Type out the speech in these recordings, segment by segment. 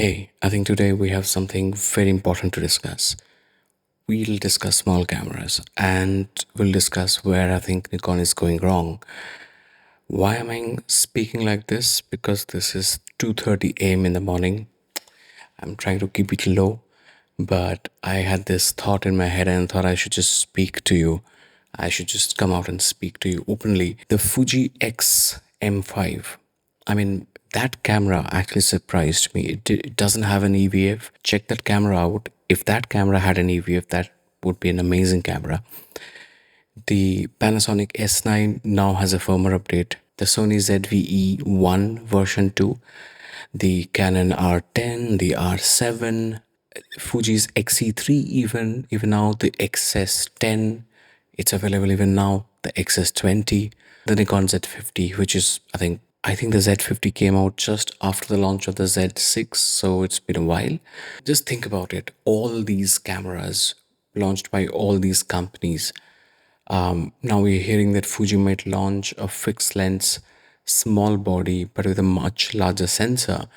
Hey, I think today we have something very important to discuss. We'll discuss small cameras and we'll discuss where I think Nikon is going wrong. Why am I speaking like this? Because this is 2:30 a.m. in the morning. I'm trying to keep it low, but I had this thought in my head and thought I should just speak to you. I should just come out and speak to you openly. The Fuji X M5. I mean, that camera actually surprised me. It doesn't have an EVF. Check that camera out. If that camera had an EVF, that would be an amazing camera. The Panasonic S9 now has a firmware update. The Sony ZV-E1 version 2, the Canon R10, the R7, Fuji's XE3, even now the XS10, it's available even now. The XS20, the Nikon Z50, which is I think the Z50 came out just after the launch of the Z6, so it's been a while. Just think about it. All these cameras launched by all these companies. Now we're hearing that Fuji might launch a fixed lens, small body, but with a much larger sensor.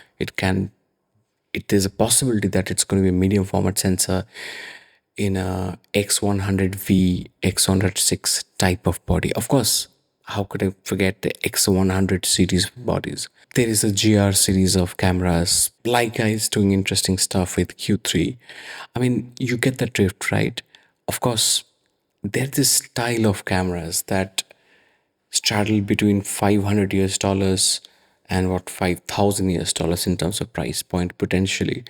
There's a possibility that it's going to be a medium format sensor in a X100V, X106 type of body. Of course, how could I forget the X100 series bodies? There is a GR series of cameras. Leica is doing interesting stuff with Q3. I mean, you get the drift, right? Of course, there's this style of cameras that straddle between 500 US dollars and what 5,000 US dollars in terms of price point potentially.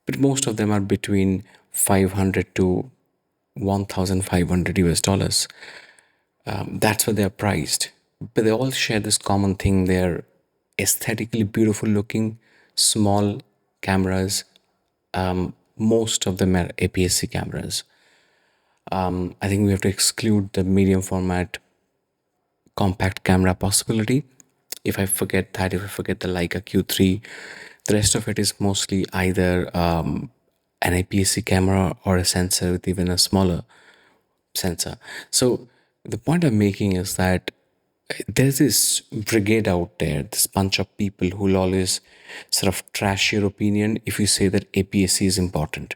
But most of them are between 500 to 1,500 US dollars. That's where they're priced. But they all share this common thing. They're aesthetically beautiful looking, small cameras. Most of them are APS-C cameras. I think we have to exclude the medium format compact camera possibility. If I forget the Leica Q3, the rest of it is mostly either an APS-C camera or a sensor with even a smaller sensor. So the point I'm making is that there's this brigade out there, this bunch of people who'll always sort of trash your opinion if you say that APS-C is important.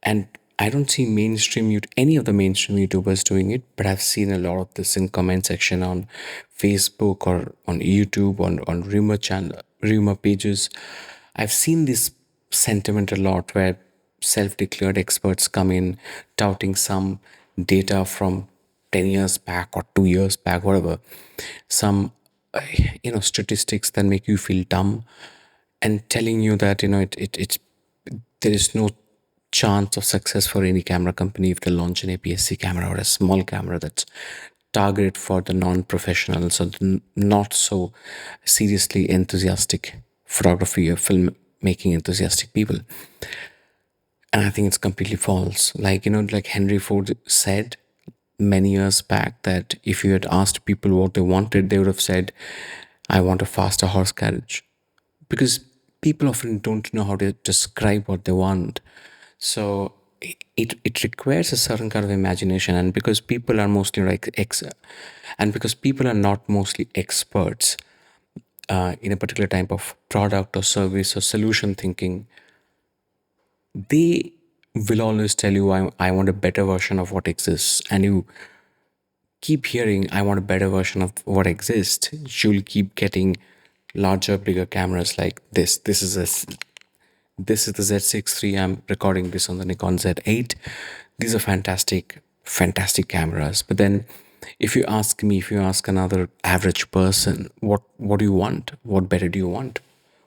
And I don't see any of the mainstream YouTubers doing it, but I've seen a lot of this in comment section on Facebook or on YouTube, on rumor pages. I've seen this sentiment a lot where self-declared experts come in touting some data from 10 years back or 2 years back, whatever, some statistics that make you feel dumb and telling you that it's there is no chance of success for any camera company if they launch an APS-C camera or a small camera that's targeted for the non-professionals or the not so seriously enthusiastic photography or filmmaking enthusiastic people. And I think it's completely false. Like Henry Ford said many years back that if you had asked people what they wanted, they would have said, I want a faster horse carriage. Because people often don't know how to describe what they want. So it requires a certain kind of imagination, and because people are mostly and because people are not mostly experts in a particular type of product or service or solution thinking, they will always tell you, I want a better version of what exists. And you keep hearing, I want a better version of what exists. You'll keep getting larger, bigger cameras like this. This is the Z6 III. I'm recording this on the Nikon Z8. These are fantastic, fantastic cameras. But then if you ask me, if you ask another average person, what do you want? What better do you want?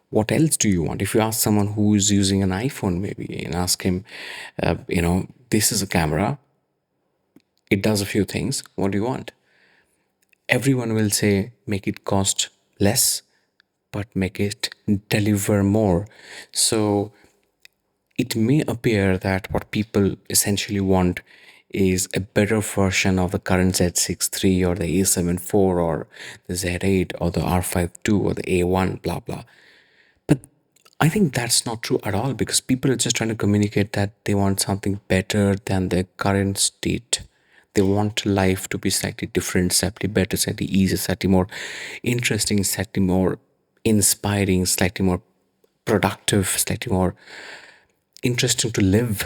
What else do you want? If you ask someone who is using an iPhone, maybe, and ask him, this is a camera, it does a few things. What do you want? Everyone will say, make it cost less, but make it deliver more. So it may appear that what people essentially want is a better version of the current Z6 III or the A7 IV or the Z8 or the R5 II or the A1, blah, blah. But I think that's not true at all, because people are just trying to communicate that they want something better than their current state. They want life to be slightly different, slightly better, slightly easier, slightly more interesting, slightly more inspiring, slightly more productive, slightly more interesting to live.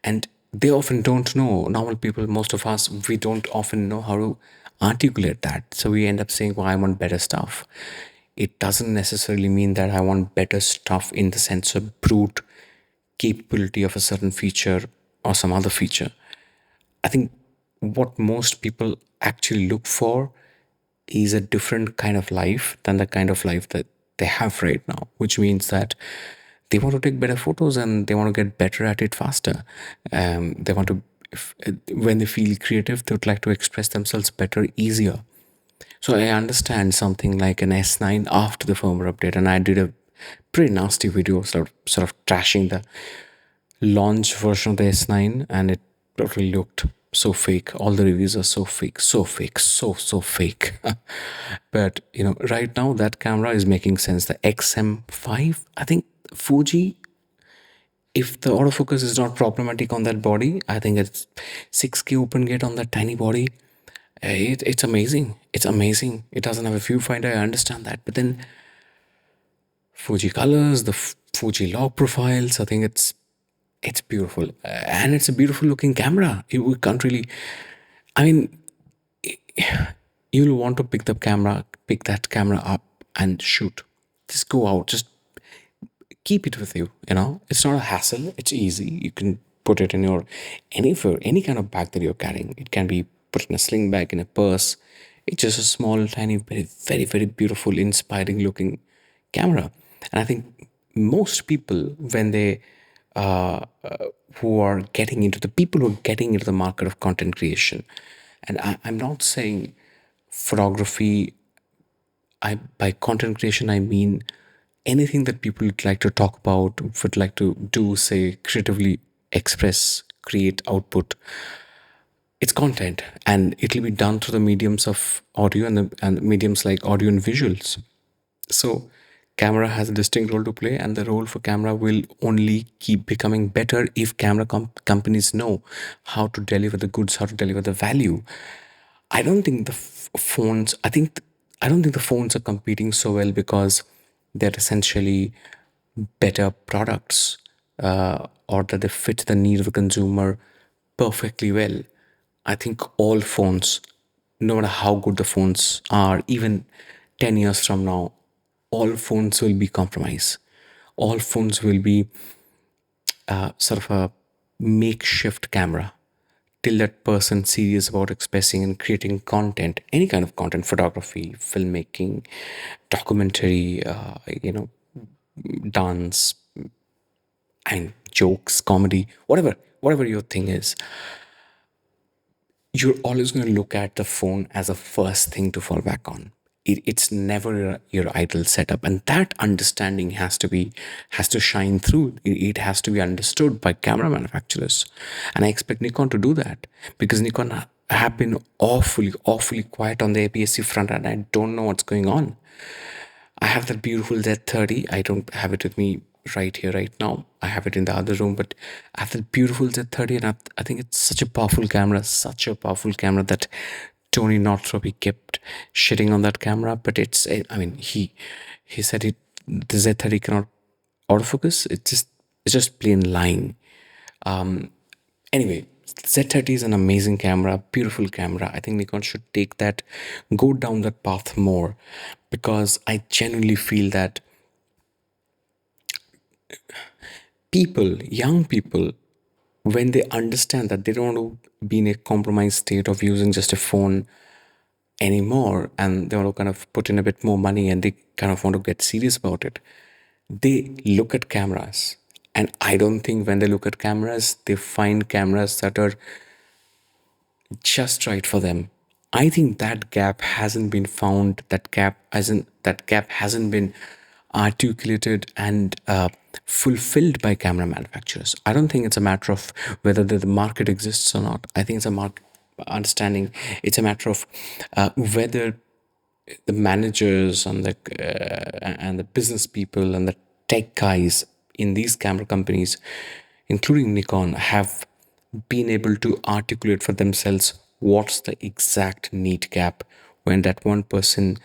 And they often don't know. Normal people, most of us, we don't often know how to articulate that. So we end up saying, well, I want better stuff. It doesn't necessarily mean that I want better stuff in the sense of brute capability of a certain feature or some other feature. I think what most people actually look for is a different kind of life than the kind of life that they have right now, which means that they want to take better photos and they want to get better at it faster. They want to, when they feel creative, they would like to express themselves better, easier. So I understand something like an S9 after the firmware update, and I did a pretty nasty video, sort of trashing the launch version of the S9, and it totally looked so fake. All the reviews are so fake, so fake, so fake. But right now that camera is making sense. The XM5, I think Fuji, if the autofocus is not problematic on that body, I think it's 6K open gate on that tiny body. It's amazing. It's amazing. It doesn't have a viewfinder. I understand that, but then Fuji colors, the Fuji log profiles. I think it's beautiful, and it's a beautiful looking camera. We can't really. I mean, you'll want to pick that camera up and shoot. Just go out. Just keep it with you. It's not a hassle. It's easy. You can put it in your any kind of bag that you're carrying. It can be put in a sling bag, in a purse. It's just a small, tiny, very, very, very beautiful, inspiring looking camera. And I think most people, when they who are getting into the people who are getting into the market of content creation, and I'm not saying photography, by content creation, I mean anything that people would like to talk about, would like to do, say, creatively express, create, output. It's content, and it'll be done through the mediums of audio and mediums like audio and visuals. So, camera has a distinct role to play, and the role for camera will only keep becoming better if camera companies know how to deliver the goods, how to deliver the value. I don't think the phones. I don't think the phones are competing so well because they're essentially better products, or that they fit the need of the consumer perfectly well. I think all phones, no matter how good the phones are, even 10 years from now, all phones will be compromised. All phones will be sort of a makeshift camera till that person serious about expressing and creating content, any kind of content, photography, filmmaking, documentary, dance, and jokes, comedy, whatever your thing is, you're always going to look at the phone as a first thing to fall back on. It's never your ideal setup, and that understanding has to shine through. It has to be understood by camera manufacturers, and I expect Nikon to do that, because Nikon have been awfully quiet on the APS-C front, and I don't know what's going on. I have that beautiful Z30. I don't have it with me right here, right now. I have it in the other room, but I have that beautiful Z30, and I think it's such a powerful camera that Tony Northrup, he kept shitting on that camera. But I mean, he said the Z30 cannot autofocus. It's just plain lying. Anyway, Z30 is an amazing camera, beautiful camera. I think Nikon should go down that path more, because I genuinely feel that young people, when they understand that they don't want to be in a compromised state of using just a phone anymore, and they want to kind of put in a bit more money, and they kind of want to get serious about it, they look at cameras. And I don't think when they look at cameras, they find cameras that are just right for them. I think that gap hasn't been found. That gap hasn't been articulated and fulfilled by camera manufacturers. I don't think it's a matter of whether the market exists or not. I think it's a market understanding. It's a matter of whether the managers and the business people and the tech guys in these camera companies, including Nikon, have been able to articulate for themselves what's the exact need gap when that one person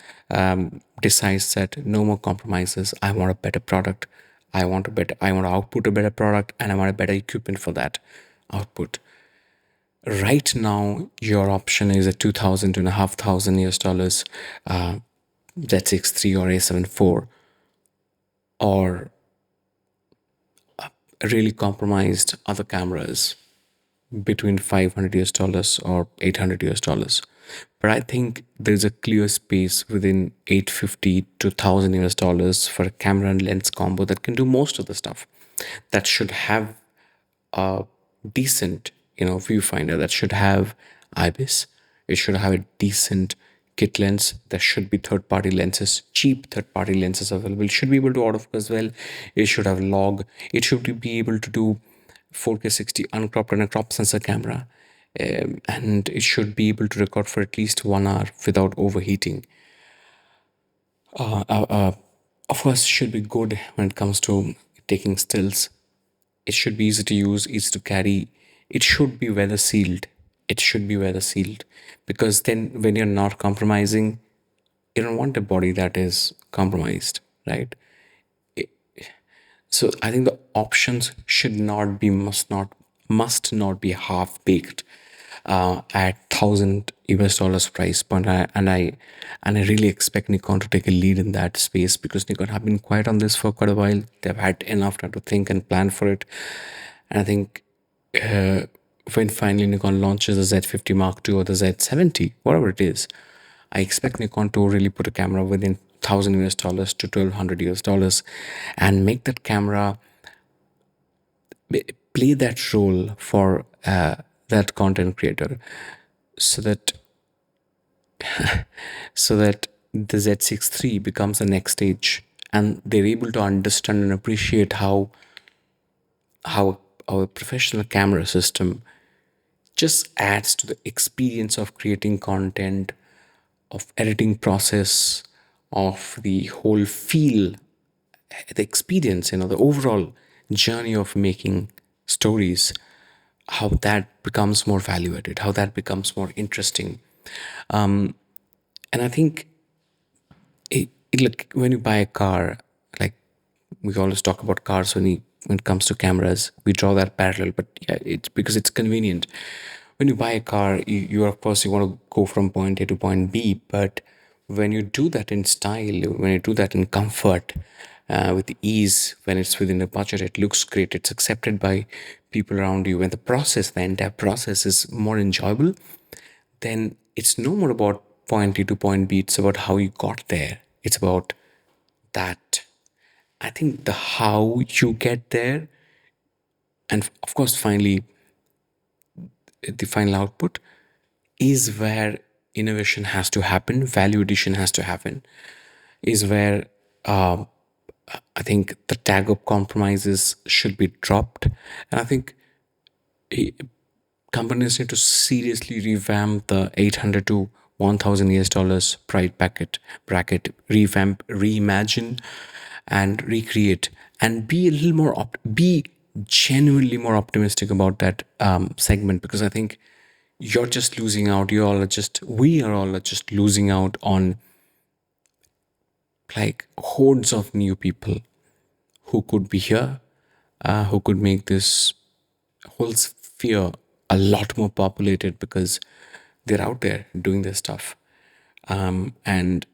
decides that no more compromises. I want a better product. I want to output a better product, and I want a better equipment for that output. Right now, your option is a 2,000 to and a half thousand US dollars Z6 III or A7 IV, or really compromised other cameras between 500 US dollars or 800 US dollars. But I think there's a clear space within 850 to 1000 US dollars for a camera and lens combo that can do most of the stuff. That should have a decent, viewfinder, that should have IBIS. It should have a decent kit lens. There should be third-party lenses, cheap third-party lenses available. It should be able to autofocus well. It should have log. It should be able to do 4K 60 uncropped and a crop sensor camera. And it should be able to record for at least 1 hour without overheating. Of course, should be good when it comes to taking stills. It should be easy to use, easy to carry. It should be weather sealed. It should be weather sealed, because then when you're not compromising, you don't want a body that is compromised, right? So I think the options should not be, must not be half baked at 1,000 US dollars price point. And I really expect Nikon to take a lead in that space, because Nikon have been quiet on this for quite a while. They've had enough time to think and plan for it. And I think when finally Nikon launches the Z50 Mark II or the Z70, whatever it is, I expect Nikon to really put a camera within 1,000 US dollars to 1,200 US dollars and make that camera play that role for that content creator, so that the Z6 III becomes the next stage, and they're able to understand and appreciate how our professional camera system just adds to the experience of creating content, of editing process, of the whole feel, the experience, the overall journey of making stories, how that becomes more value added, how that becomes more interesting. And I think look, when you buy a car, like we always talk about cars when it comes to cameras, we draw that parallel. But yeah, it's because it's convenient. When you buy a car, you of course you want to go from point A to point B, but when you do that in style, when you do that in comfort, with ease, when it's within a budget, it looks great. It's accepted by people around you. When the entire process is more enjoyable, then it's no more about point A to point B. It's about how you got there. It's about that. I think the how you get there, and of course, finally, the final output is where innovation has to happen, value addition has to happen, is where I think the tag of compromises should be dropped. And I think companies need to seriously revamp the 800 to 1,000 US dollars price bracket, revamp, reimagine, and recreate, and be a little more be genuinely more optimistic about that segment, because I think you're just losing out. We are all just losing out on like hordes of new people who could be here, who could make this whole sphere a lot more populated, because they're out there doing this stuff. And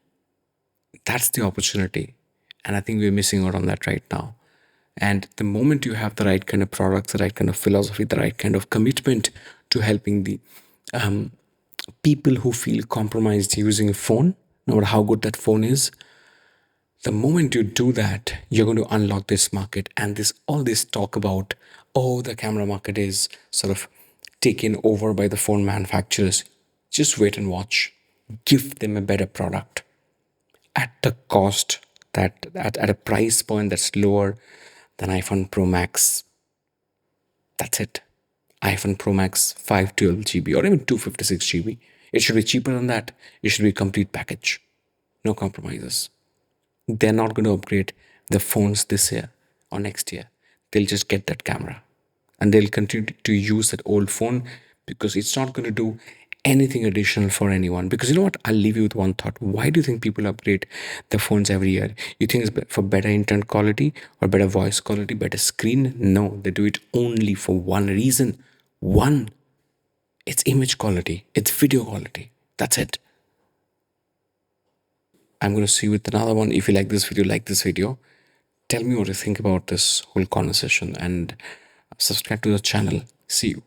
that's the opportunity. And I think we're missing out on that right now. And the moment you have the right kind of products, the right kind of philosophy, the right kind of commitment to helping the people who feel compromised using a phone, no matter how good that phone is, the moment you do that, you're going to unlock this market. And all this talk about, oh, the camera market is sort of taken over by the phone manufacturers. Just wait and watch. Give them a better product at the cost at a price point that's lower than iPhone Pro Max. That's it. iPhone Pro Max 512 GB or even 256 GB. It should be cheaper than that. It should be a complete package. No compromises. They're not going to upgrade the phones this year or next year. They'll just get that camera and they'll continue to use that old phone, because it's not going to do anything additional for anyone. Because you know what? I'll leave you with one thought. Why do you think people upgrade their phones every year? You think it's for better internet quality or better voice quality, better screen? No, they do it only for one reason. One, it's image quality, it's video quality. That's it. I'm going to see you with another one. If you like this video, tell me what you think about this whole conversation and subscribe to the channel. See you.